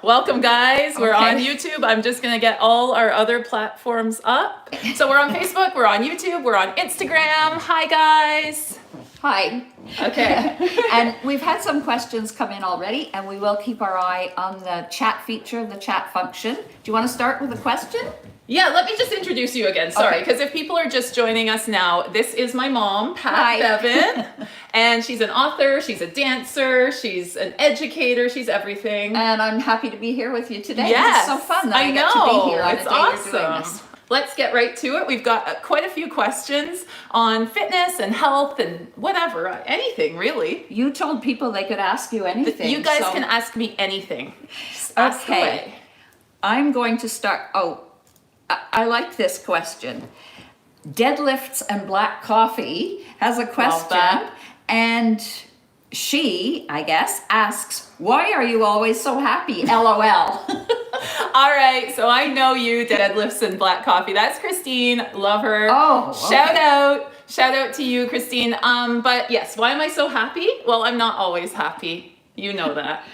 Welcome, guys. We're on Okay. YouTube. I'm just going to get all our other platforms up. So we're on Facebook, we're on YouTube, we're on Instagram. Hi, guys. Hi. Okay. And we've had some questions come in already, and we will keep our eye on the chat feature, the chat function. Do you want to start with a question? Yeah, let me just introduce you again. Sorry, Okay. because if people are just joining us now, this is my mom, Pat Hi. Bevan. And she's an author, she's a dancer, she's an educator, she's everything. And I'm happy to be here with you today. Yes, This is so fun that I know. get to be here on It's the day awesome. you're doing this. Let's get right to it. We've got quite a few questions on fitness and health and whatever, anything really. You told people they could ask you anything. You guys so can ask me anything. Just ask Okay. away. I'm going to start. I like this question. Deadlifts and black coffee has a question, done. and she, I guess, asks, "Why are you always so happy?" LOL. All right, so I know you, Deadlifts and Black Coffee. That's Christine. Love her. Oh, okay. Shout out to you, Christine. But yes, why am I so happy? Well, I'm not always happy. You know that.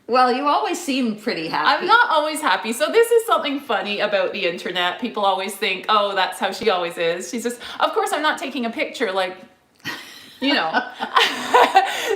Well, you always seem pretty happy. I'm not always happy. So this is something funny about the internet. People always think, oh, that's how she always is. She's just, of course, I'm not taking a picture like, you know.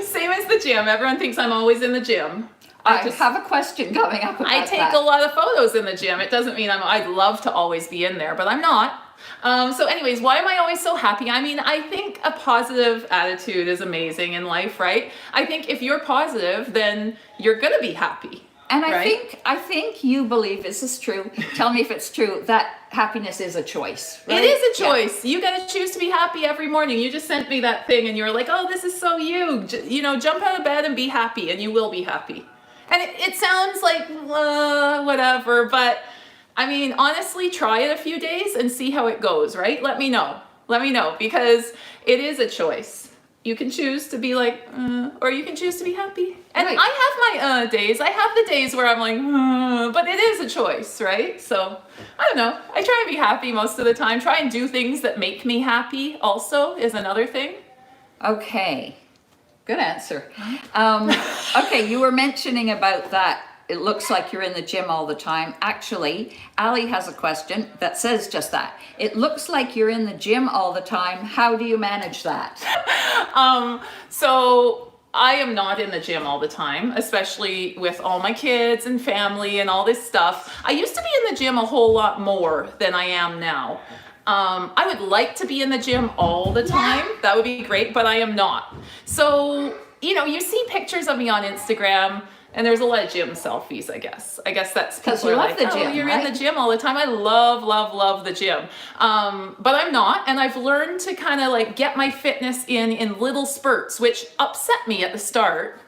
Same as the gym. Everyone thinks I'm always in the gym. I have a question coming up about I take that. a lot of photos in the gym. It doesn't mean I'd love to always be in there, but I'm not. So anyways, why am I always so happy? I mean, I think a positive attitude is amazing in life, right? I think if you're positive, then you're going to be happy. And right? I think you believe this is true. Tell me if it's true that happiness is a choice. Right? It is a Yeah. choice. You got to choose to be happy every morning. You just sent me that thing and you're like, oh, this is so you. You know, jump out of bed and be happy and you will be happy. And it sounds like whatever, but I mean, honestly, try it a few days and see how it goes, right? Let me know. Let me know, because it is a choice. You can choose to be like, or you can choose to be happy. And Right. I have my days. I have the days where I'm like, but it is a choice, right? So, I don't know. I try and be happy most of the time. Try and do things that make me happy also is another thing. Okay. Good answer. Okay, you were mentioning about that. It looks like you're in the gym all the time. Actually, Ali has a question that says just that. It looks like you're in the gym all the time. How do you manage that? So I am not in the gym all the time, especially with all my kids and family and all this stuff. I used to be in the gym a whole lot more than I am now. I would like to be in the gym all the time. That would be great, but I am not. So, you know, you see pictures of me on Instagram and there's a lot of gym selfies, I guess. I guess that's 'Cause people you are love like, the oh, gym, you're right? in the gym all the time. I love the gym. But I'm not, and I've learned to kind of like get my fitness in little spurts, which upset me at the start.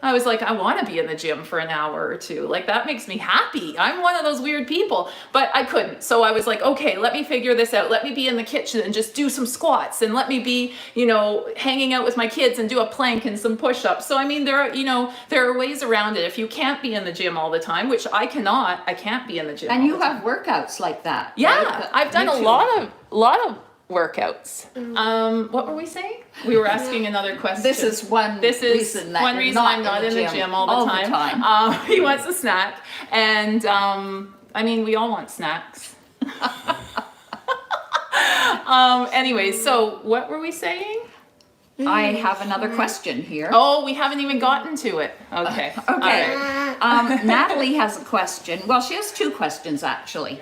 I was like, I want to be in the gym for an hour or two. Like, that makes me happy. I'm one of those weird people, but I couldn't. So I was like, okay, let me figure this out. Let me be in the kitchen and just do some squats, and let me be, you know, hanging out with my kids and do a plank and some push-ups. So, I mean, there are ways around it. If you can't be in the gym all the time, which I cannot, I can't be in the gym And all you the time. have workouts like that. Yeah, right? I've done Me a too. lot of workouts. What were we saying? We were asking another question. This is one reason that one you're reason not I'm not in the gym all the time. time. He wants a snack, and I mean, we all want snacks. Anyways, so what were we saying? I have another question here. Oh, we haven't even gotten to it. Okay. Okay. All right. Natalie has a question. Well, she has two questions actually.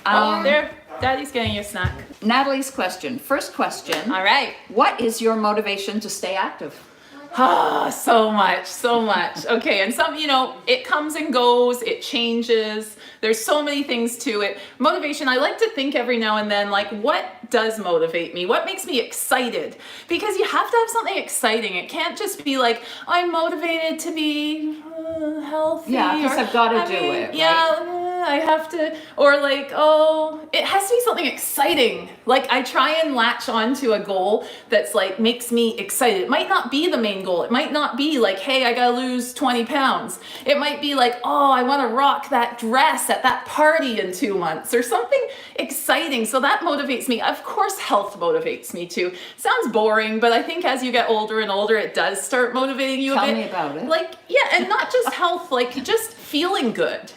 There, Daddy's getting you a snack. Natalie's question. First question. All right. What is your motivation to stay active? Ah, so much. Okay, and some, you know, it comes and goes, it changes. There's so many things to it. Motivation, I like to think every now and then, like, what does motivate me? What makes me excited? Because you have to have something exciting. It can't just be like, I'm motivated to be healthy. Yeah, because or, I've got to I do mean, it. Yeah, Right? I have to, or like, oh, it has to be something exciting. Like, I try and latch onto a goal that's like, makes me excited. It might not be the main goal. It might not be like, hey, I gotta lose 20 pounds. It might be like, oh, I wanna rock that dress at that party in 2 months, or something exciting. So that motivates me. Of course, health motivates me too. Sounds boring, but I think as you get older and older, it does start motivating you a bit. Tell me about it. Like, yeah, and not just health, like just feeling good,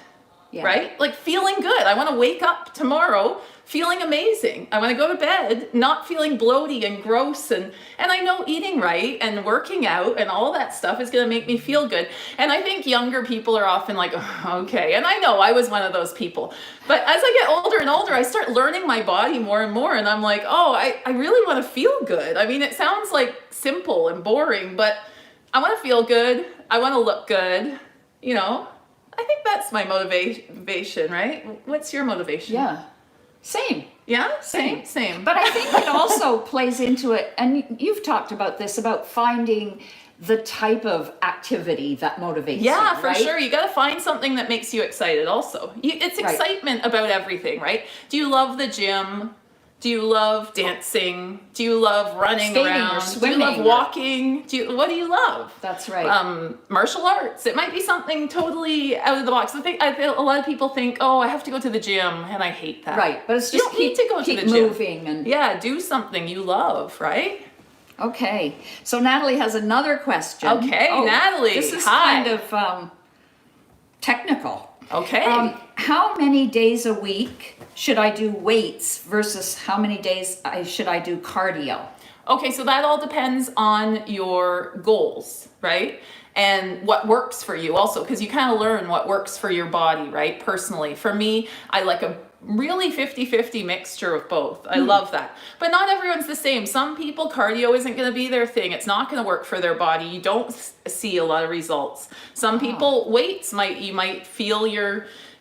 Yeah. right? Like feeling good. I want to wake up tomorrow feeling amazing. I want to go to bed not feeling bloaty and gross, and I know eating right and working out and all that stuff is going to make me feel good. And I think younger people are often like, oh, okay. And I know I was one of those people. But as I get older and older, I start learning my body more and more, and I'm like, oh, I really want to feel good. I mean, it sounds like simple and boring, but I want to feel good. I want to look good, you know? I think that's my motivation, right? What's your motivation? Yeah. Same. Yeah, same. But I think it also plays into it, and you've talked about this, about finding the type of activity that motivates you, yeah, for right? sure. You got to find something that makes you excited also. It's Right. excitement about everything, right? Do you love the gym? Do you love dancing? Do you love running Skating or around? swimming Do you love or- walking? What do you love? That's right. Martial arts. It might be something totally out of the box. I feel a lot of people think, oh, I have to go to the gym, and I hate that. Right, but it's You just don't need to go to keep the gym. moving and Yeah, do something you love, right? okay. So Natalie has another question. Okay, Natalie, This is hi. kind of technical. Okay. How many days a week should I do weights versus how many days should I do cardio? Okay, so that all depends on your goals, right? And what works for you also, because you kind of learn what works for your body, right? Personally. For me, I like a really 50-50 mixture of both. I love that. But not everyone's the same. Some people, cardio isn't going to be their thing. It's not going to work for their body. You don't see a lot of results. Some people, weights, you might feel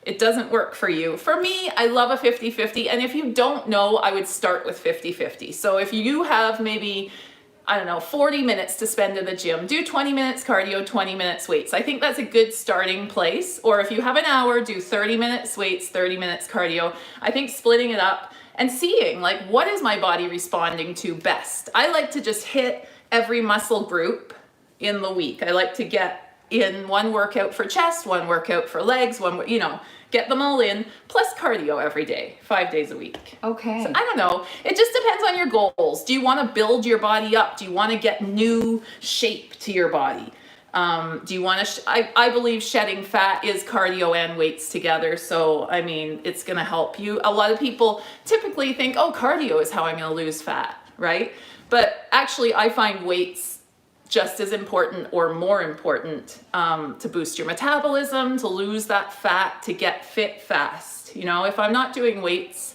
it doesn't work for you. For me, I love a 50-50. And if you don't know, I would start with 50-50. So if you have maybe, I don't know, 40 minutes to spend in the gym, do 20 minutes cardio, 20 minutes weights. I think that's a good starting place. Or if you have an hour, do 30 minutes weights, 30 minutes cardio. I think splitting it up and seeing, like, what is my body responding to best? I like to just hit every muscle group in the week. I like to get in one workout for chest, one workout for legs, get them all in, plus cardio every day, 5 days a week. Okay. So I don't know. It just depends on your goals. Do you want to build your body up? Do you want to get new shape to your body? Do you want to, I believe shedding fat is cardio and weights together. So, I mean, it's going to help you. A lot of people typically think, oh, cardio is how I'm going to lose fat, right? But actually, I find weights just as important or more important to boost your metabolism, to lose that fat, to get fit fast. You know, if I'm not doing weights,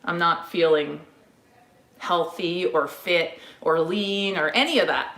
I'm not feeling healthy or fit or lean or any of that.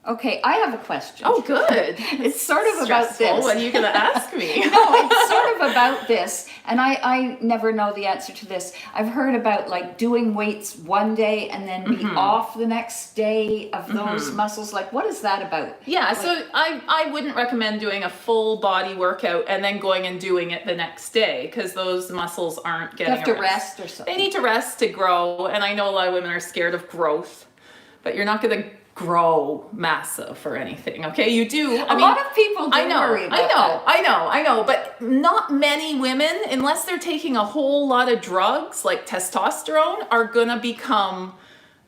Okay, I have a question. Oh, good. It's sort of about Stressful. this. What are you going to ask me? No, it's sort of about this, and I never know the answer to this. I've heard about like doing weights one day and then be off the next day of those muscles. Like, what is that about? Yeah, so I wouldn't recommend doing a full body workout and then going and doing it the next day, because those muscles aren't You getting have to a rest or something. They need to rest to grow, and I know a lot of women are scared of growth, but you're not going to grow massive or anything, okay? You do. A lot of people do worry about that. I know, but not many women, unless they're taking a whole lot of drugs like testosterone, are gonna become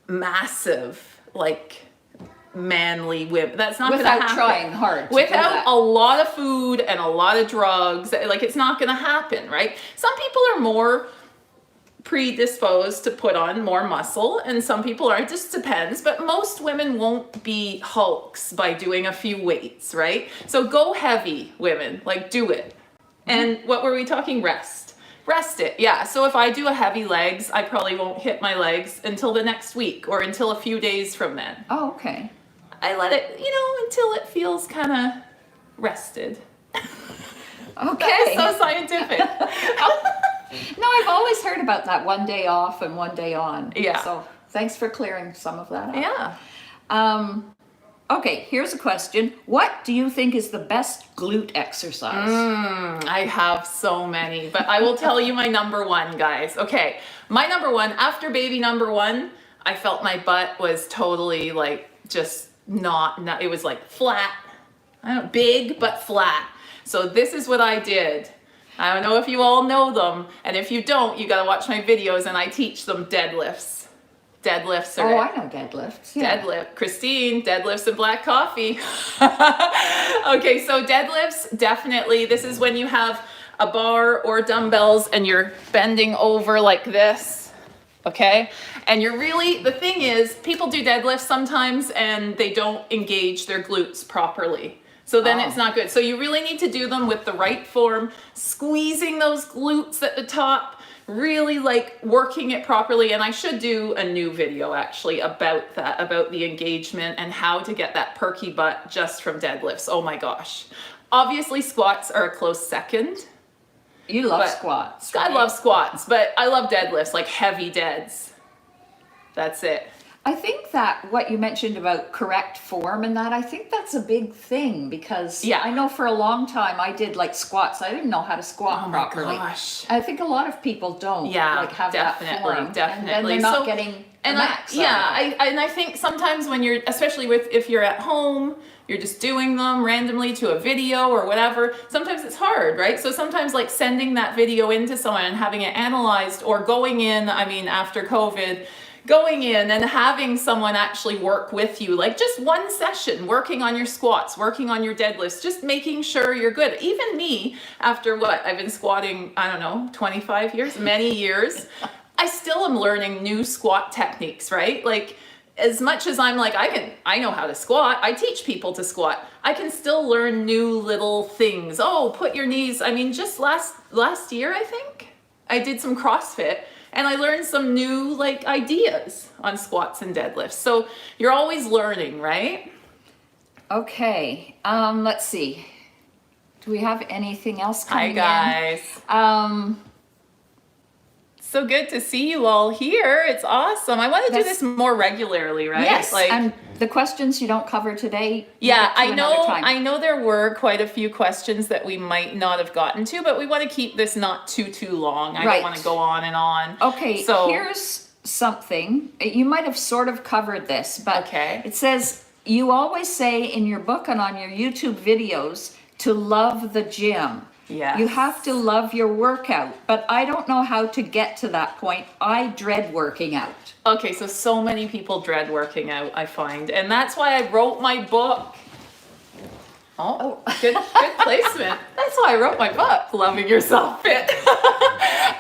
massive, like manly women. That's not gonna happen. Without trying hard to do Without that. a lot of food and a lot of drugs, like, it's not gonna happen, right? Some people are more predisposed to put on more muscle, and some people aren't. It just depends, but most women won't be hulks by doing a few weights, right? So go heavy, women, like, do it. And what were we talking? Rest it. Yeah, so if I do a heavy legs, I probably won't hit my legs until the next week or until a few days from then. Oh, okay. I let it, until it feels kind of rested. Okay. So scientific. No, I've always heard about that, one day off and one day on. Yeah. So thanks for clearing some of that up. Yeah. Okay, here's a question. What do you think is the best glute exercise? I have so many, but I will tell you my number one, guys. Okay, my number one, after baby number one, I felt my butt was totally like just not it was like flat. I don't big, but flat. So this is what I did. I don't know if you all know them, and if you don't, you gotta watch my videos, and I teach them deadlifts. deadlifts are Oh, I know deadlifts. Yeah. Deadlift. Christine, deadlifts and black coffee. Okay, so deadlifts, definitely. This is when you have a bar or dumbbells and you're bending over like this, okay? And you're really, the thing is, people do deadlifts sometimes and they don't engage their glutes properly. So then it's not good. So you really need to do them with the right form, squeezing those glutes at the top, really like working it properly. And I should do a new video actually about that, about the engagement and how to get that perky butt just from deadlifts. Oh my gosh. Obviously squats are a close second. You love squats. I love squats, but I love deadlifts, like heavy deads. That's it. I think that what you mentioned about correct form and that, I think that's a big thing because I know for a long time I did like squats. I didn't know how to squat properly. Gosh. I think a lot of people don't like have that form. Definitely. And they're not getting the max. I think sometimes when you're, especially if you're at home, you're just doing them randomly to a video or whatever, sometimes it's hard, right? So sometimes like sending that video into someone and having it analyzed, or going in, I mean, after COVID, going in and having someone actually work with you, like just one session, working on your squats, working on your deadlifts, just making sure you're good. Even me, after what, I've been squatting, I don't know, 25 years, many years, I still am learning new squat techniques, right? Like as much as I'm like, I know how to squat, I teach people to squat, I can still learn new little things. Oh, put your knees, I mean, just last year, I think, I did some CrossFit. And I learned some new like ideas on squats and deadlifts. So you're always learning, right? Okay. Let's see. Do we have anything else coming Hi guys. So good to see you all here. It's awesome. I want to do this more regularly, right? Yes. Like, and the questions you don't cover today. Yeah, I know there were quite a few questions that we might not have gotten to, but we want to keep this not too long. I don't want to go on and on. Okay, so here's something. You might have sort of covered this, but it says, you always say in your book and on your YouTube videos to love the gym. Yes. You have to love your workout, but I don't know how to get to that point. I dread working out. Okay, so many people dread working out, I find. And that's why I wrote my book. Oh, good placement. That's why I wrote my book, Loving Yourself Fit.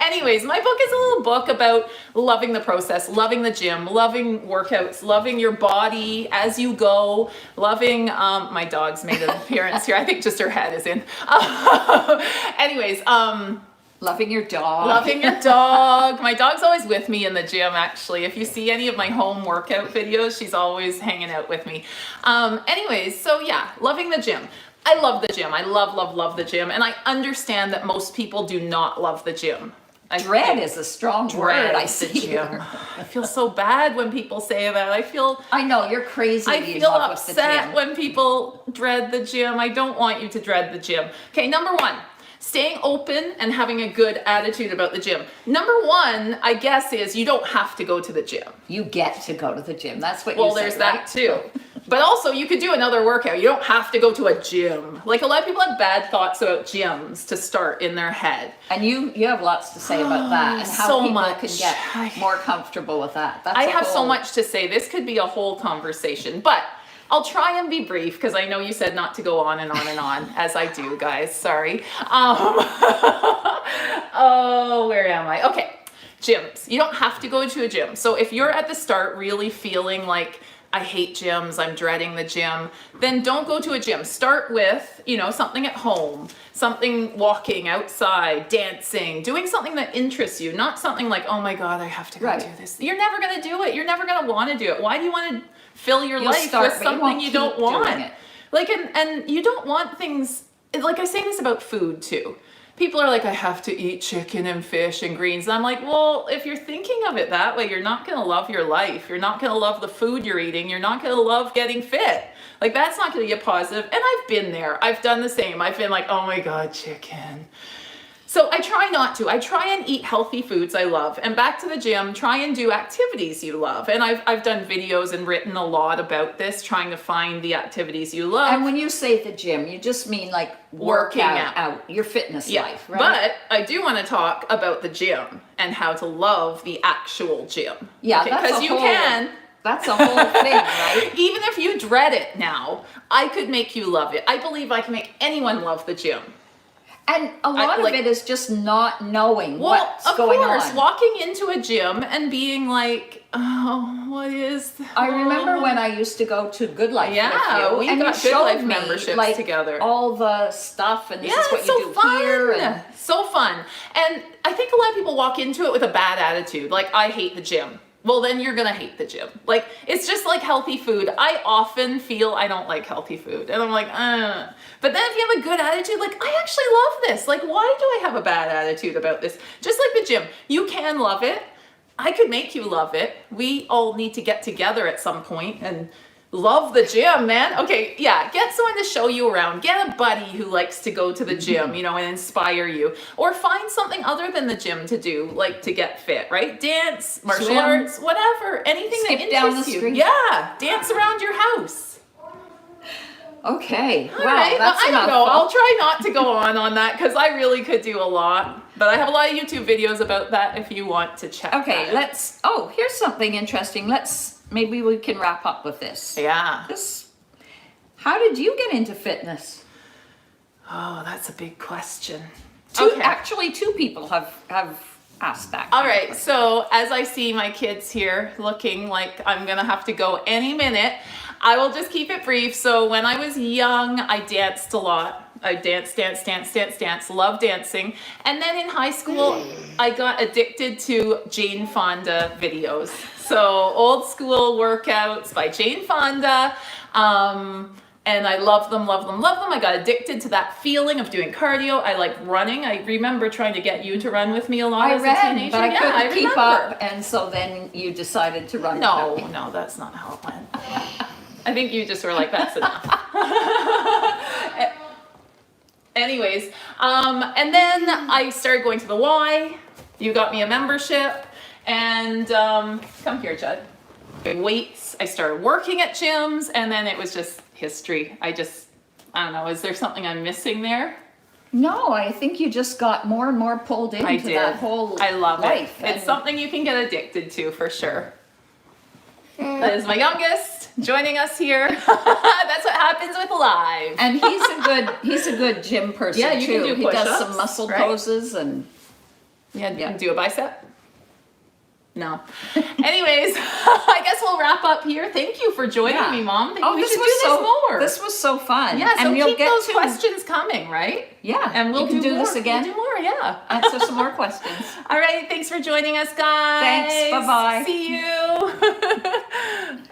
Anyways, my book is a little book about loving the process, loving the gym, loving workouts, loving your body as you go, loving, my dog's made an appearance here. I think just her head is in. Anyways, loving your dog. Loving your dog. My dog's always with me in the gym, actually. If you see any of my home workout videos, she's always hanging out with me. Anyways, so yeah, loving the gym. I love the gym. I love the gym. And I understand that most people do not love the gym. Dread is a strong word. I see. Gym. I feel so bad when people say that. I know, you're crazy. I feel upset when people dread the gym. I don't want you to dread the gym. Okay, number one. Staying open and having a good attitude about the gym. Number one, I guess, is you don't have to go to the gym. You get to go to the gym. That's what you Well, say, there's right? that too. But also, you could do another workout. You don't have to go to a gym. Like a lot of people have bad thoughts about gyms to start in their head. And you have lots to say about that and how people can get more comfortable with that. I have so much to say. This could be a whole conversation, but I'll try and be brief because I know you said not to go on and on and on, as I do, guys. Sorry. Oh, where am I? Okay, gyms. You don't have to go to a gym. So if you're at the start really feeling like, I hate gyms, I'm dreading the gym, then don't go to a gym. Start with, something at home, something walking outside, dancing, doing something that interests you, not something like, oh my God, I have to go do this. You're never going to do it. You're never going to want to do it. Why do you want to fill your life with something you don't want? Like, and you don't want things, like I say this about food too. People are like, I have to eat chicken and fish and greens. And I'm like, well, if you're thinking of it that way, you're not going to love your life. You're not going to love the food you're eating. You're not going to love getting fit. Like, that's not going to be a positive. And I've been there. I've done the same. I've been like, oh my God, chicken. So I try not to. I try and eat healthy foods I love. And back to the gym, try and do activities you love. And I've done videos and written a lot about this, trying to find the activities you love. And when you say the gym, you just mean like Working out your fitness life, right? But I do want to talk about the gym and how to love the actual gym. Yeah, okay? that's Because you can. That's a whole thing, right? Even if you dread it now, I could make you love it. I believe I can make anyone love the gym. And a lot of it is just not knowing what's going on. Of course, walking into a gym and being like, oh, what is that? I remember when I used to go to Good Life Yeah, with you, we and got you Good showed Life me memberships like together. all the stuff, and this is what it's you do here. And so fun. And I think a lot of people walk into it with a bad attitude, like, I hate the gym. Well, then you're gonna hate the gym. Like, it's just like healthy food. I often feel I don't like healthy food, and I'm like, But then if you have a good attitude, like, I actually love this. Like, why do I have a bad attitude about this? Just like the gym, you can love it. I could make you love it. We all need to get together at some point and love the gym, man. Okay, yeah, get someone to show you around. Get a buddy who likes to go to the gym, you know, and inspire you. Or find something other than the gym to do, like to get fit, right? Dance, martial arts, whatever. Anything that interests you. Yeah, dance around your house. Okay, All right. that's I don't enough. know. I'll try not to go on that because I really could do a lot. But I have a lot of YouTube videos about that if you want to check. Okay, that out. here's something interesting. Maybe we can wrap up with this. Yeah. How did you get into fitness? Oh, that's a big question. Actually, two people have asked that. All right, so as I see my kids here looking like I'm gonna have to go any minute, I will just keep it brief. So when I was young, I danced a lot. I danced, loved dancing. And then in high school, I got addicted to Jane Fonda videos. So old school workouts by Jane Fonda. And I love them. I got addicted to that feeling of doing cardio. I like running. I remember trying to get you to run with me a lot as a teenager. But I couldn't keep up, and so then you decided to run. No, that's not how it went. I think you just were like, that's enough. Anyways, and then I started going to the Y. You got me a membership, and come here, Judd. Weights. I started working at gyms, and then it was just history. I don't know. Is there something I'm missing there? No, I think you just got more and more pulled into that whole I love life. It's something you can get addicted to for sure. That is my youngest joining us here. That's what happens with live. And he's a good gym person. Yeah, you too. can do He push-ups, does some muscle right? poses and Yeah, you can do a bicep. No. Anyways, I guess we'll wrap up here. Thank you for joining me, Mom. We should do this more. This was so fun. Yeah, so and keep those questions coming, right? Yeah, and we'll do more. this again. We'll do more, yeah. Answer some more questions. All right, thanks for joining us, guys. Thanks. Bye-bye. See you.